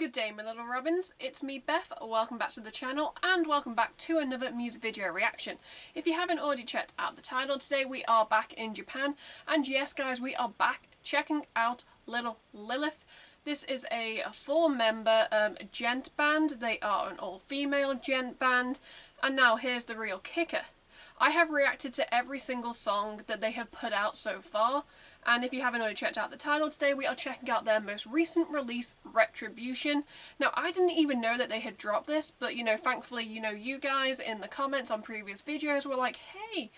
Good day my little robins, it's me Beth, welcome back to the channel and welcome back to another music video reaction. If you haven't already checked out the title, today we are back in Japan, and yes guys, we are back checking out Little Lilith. This is a 4-member djent band. They are an all-female djent band, and now here's the real kicker. I have reacted to every single song that they have put out so far, and if you haven't already checked out the title, today we are checking out their most recent release, Retribution. Now, I didn't even know that they had dropped this, but thankfully, you guys in the comments on previous videos were like, hey,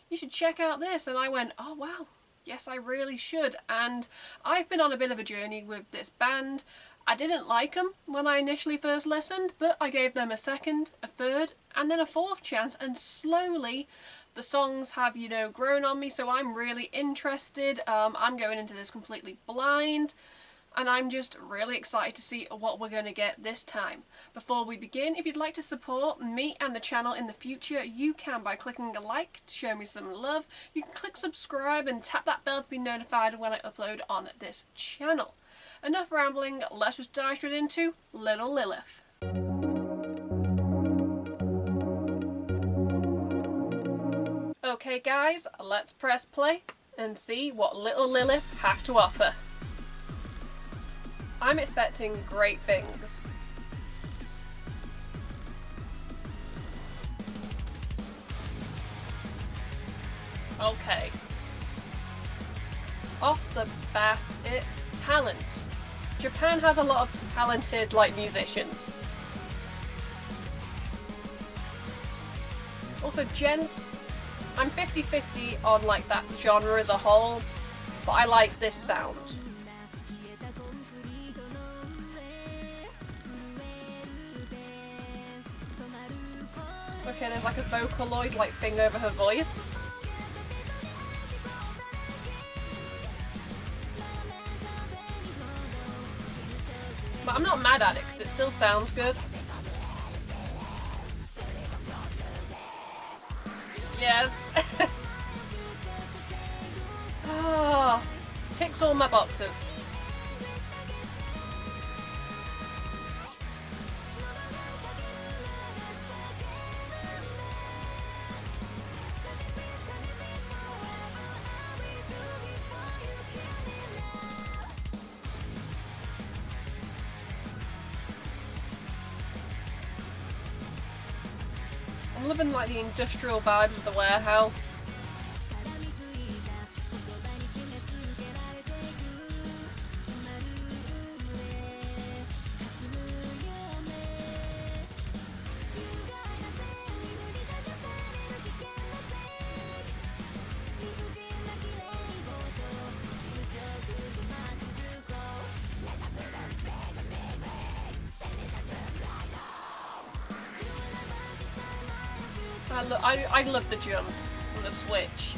you should check out this, and I went, oh wow, yes I really should. And I've been on a bit of a journey with this band. I didn't like them when I initially first listened, but I gave them a second, a third, and then a fourth chance, and slowly the songs have, grown on me, so I'm really interested. I'm going into this completely blind, and I'm just really excited to see what we're going to get this time. Before we begin, if you'd like to support me and the channel in the future, you can by clicking a like to show me some love. You can click subscribe and tap that bell to be notified when I upload on this channel. Enough rambling, let's just dive straight into Little Lilith. Okay guys, let's press play and see what Little Lilith have to offer. I'm expecting great things. Okay. Off the bat, talent. Japan has a lot of talented, musicians. Also, djent, I'm 50-50 on, that genre as a whole, but I like this sound. Okay, there's a Vocaloid, thing over her voice. But I'm not mad at it, because it still sounds good. Yes! Oh, ticks all my boxes. I'm loving the industrial vibes of the warehouse. I love the jump and the switch.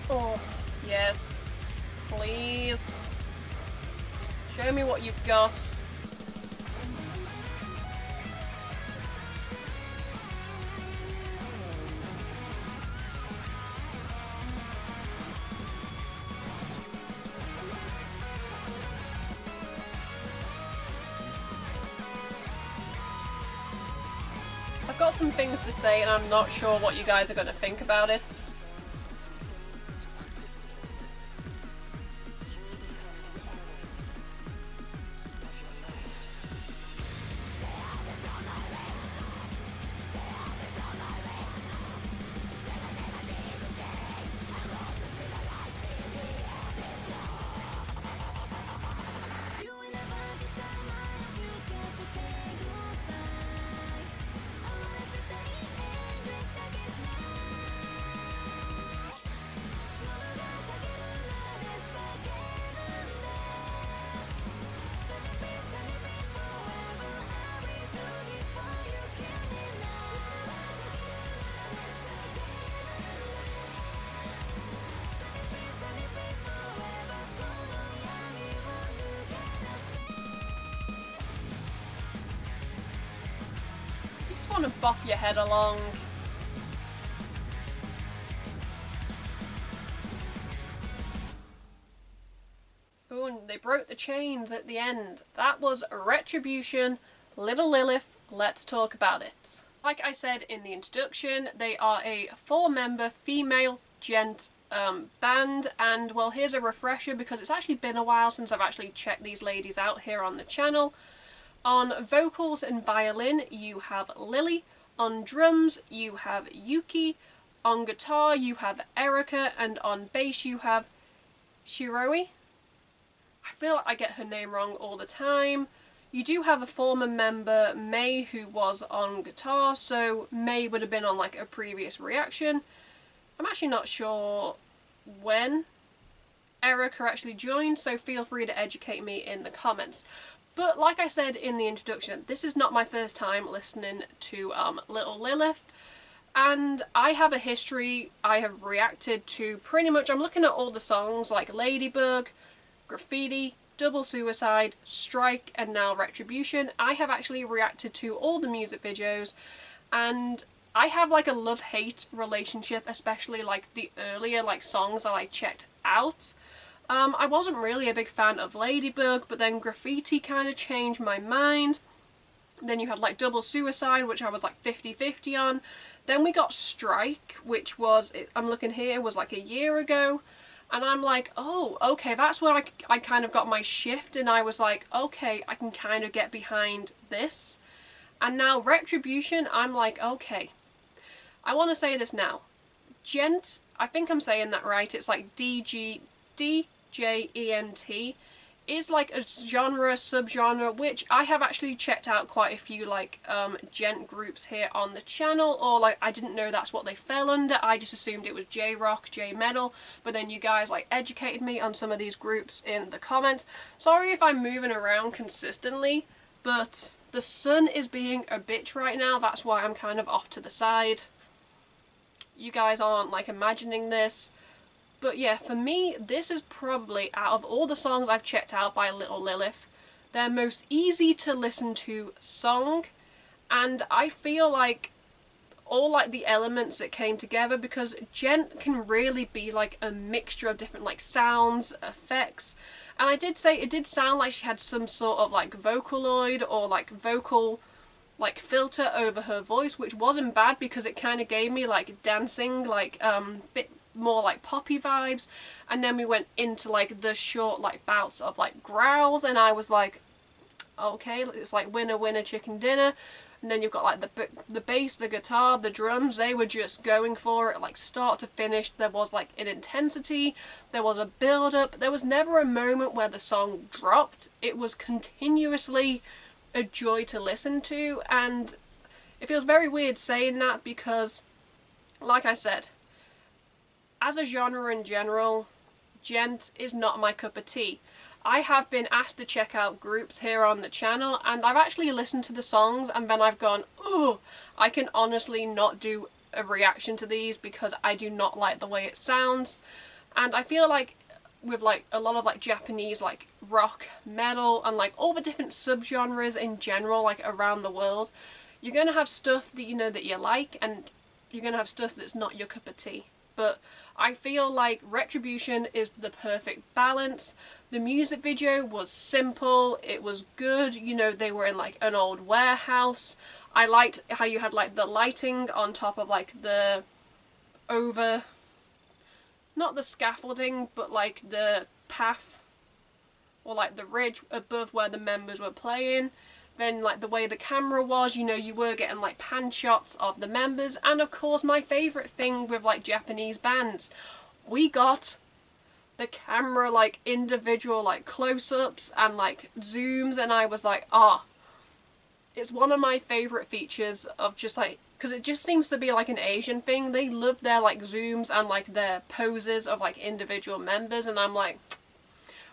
Oh, yes. Please. Show me what you've got. I've got some things to say and I'm not sure what you guys are going to think about it. just want to bop your head along. Ooh, and they broke the chains at the end. That was Retribution, Little Lilith, let's talk about it. Like I said in the introduction, they are a 4-member female djent band, and well, here's a refresher because it's actually been a while since I've actually checked these ladies out here on the channel. On vocals and violin you have Lily, on drums you have Yuki, on guitar you have ERIKA, and on bass you have SHIORI. I feel like I get her name wrong all the time. You do have a former member, May, who was on guitar, so May would have been on like a previous reaction. I'm actually not sure when ERIKA actually joined, so feel free to educate me in the comments. But like I said in the introduction, this is not my first time listening to Little Lilith, and I have a history. I have reacted to pretty much, I'm looking at all the songs like Ladybug, Graffiti, Double Suicide, Strike, and now Retribution. I have actually reacted to all the music videos, and I have like a love-hate relationship, especially like the earlier like songs that I checked out. I wasn't really a big fan of Ladybug, but then Graffiti kind of changed my mind. Then you had like Double Suicide, which I was like 50-50 on. Then we got Strike, which was, I'm looking here, was like a year ago. And I'm like, oh, okay, that's where I kind of got my shift, and I was like, okay, I can kind of get behind this. And now Retribution, I'm like, okay. I want to say this now. Djent, I think I'm saying that right, it's like D-J-E-N-T, is like a genre, subgenre, which I have actually checked out quite a few like djent groups here on the channel, or like I didn't know that's what they fell under. I just assumed it was J-rock, J-metal, but then you guys like educated me on some of these groups in the comments. Sorry if I'm moving around consistently, but the sun is being a bitch right now, that's why I'm kind of off to the side. You guys aren't like imagining this. But yeah, for me, this is probably, out of all the songs I've checked out by Little Lilith, their most easy to listen to song, and I feel like all like the elements that came together, because djent can really be like a mixture of different like sounds, effects, and I did say it did sound like she had some sort of like Vocaloid or like vocal like filter over her voice, which wasn't bad because it kind of gave me like dancing, like bit more like poppy vibes. And then we went into like the short like bouts of like growls, and I was like, okay, it's like winner winner chicken dinner. And then you've got like the bass, the guitar, the drums, they were just going for it like start to finish. There was like an intensity, there was a build up, there was never a moment where the song dropped. It was continuously a joy to listen to, and it feels very weird saying that because, like I said, as a genre in general, djent is not my cup of tea. I have been asked to check out groups here on the channel, and I've actually listened to the songs and then I've gone, oh, I can honestly not do a reaction to these because I do not like the way it sounds. And I feel like with like a lot of like Japanese like rock, metal, and like all the different subgenres in general like around the world, you're gonna have stuff that you know that you like, and you're gonna have stuff that's not your cup of tea. But I feel like Retribution is the perfect balance. The music video was simple, it was good, you know, they were in like an old warehouse. I liked how you had like the lighting on top of like the not the scaffolding, but like the path or like the ridge above where the members were playing. Then like the way the camera was, you know, you were getting like pan shots of the members. And of course my favourite thing with like Japanese bands, we got the camera like individual like close-ups and like zooms, and I was like, ah, it's one of my favourite features of just like, because it just seems to be like an Asian thing. They love their like zooms and like their poses of like individual members, and I'm like,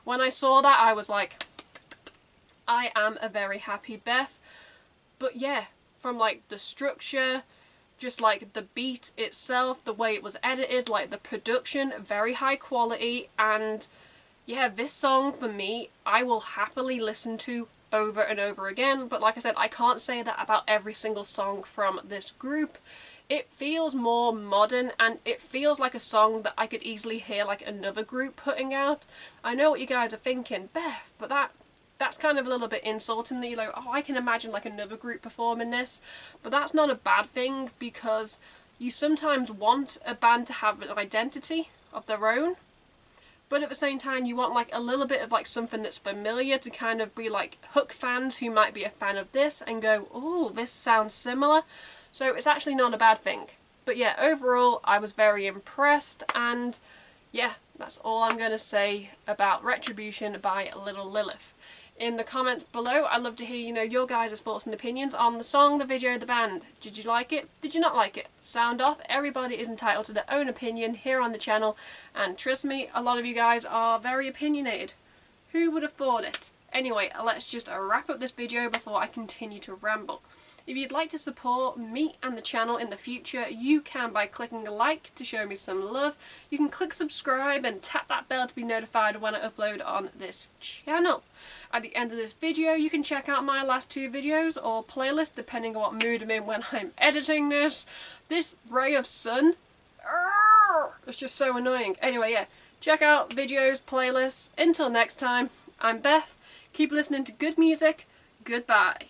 when I saw that I was like, I am a very happy Beth. But yeah, from like the structure, just like the beat itself, the way it was edited, like the production, very high quality. And yeah, this song for me, I will happily listen to over and over again, but like I said, I can't say that about every single song from this group. It feels more modern, and it feels like a song that I could easily hear like another group putting out. I know what you guys are thinking, Beth, but that's kind of a little bit insulting that you're like, oh, I can imagine like another group performing this. But that's not a bad thing, because you sometimes want a band to have an identity of their own, but at the same time you want like a little bit of like something that's familiar to kind of be like hook fans who might be a fan of this and go, oh, this sounds similar. So it's actually not a bad thing. But yeah, overall I was very impressed, and yeah, that's all I'm going to say about Retribution by Little Lilith. In the comments below, I'd love to hear, your guys' thoughts and opinions on the song, the video, the band. Did you like it? Did you not like it? Sound off. Everybody is entitled to their own opinion here on the channel, and trust me, a lot of you guys are very opinionated. Who would have thought it? Anyway, let's just wrap up this video before I continue to ramble. If you'd like to support me and the channel in the future, you can by clicking a like to show me some love. You can click subscribe and tap that bell to be notified when I upload on this channel. At the end of this video, you can check out my last 2 videos or playlist, depending on what mood I'm in when I'm editing this. This ray of sun, it's just so annoying. Anyway, yeah, check out videos, playlists. Until next time, I'm Beth. Keep listening to good music. Goodbye.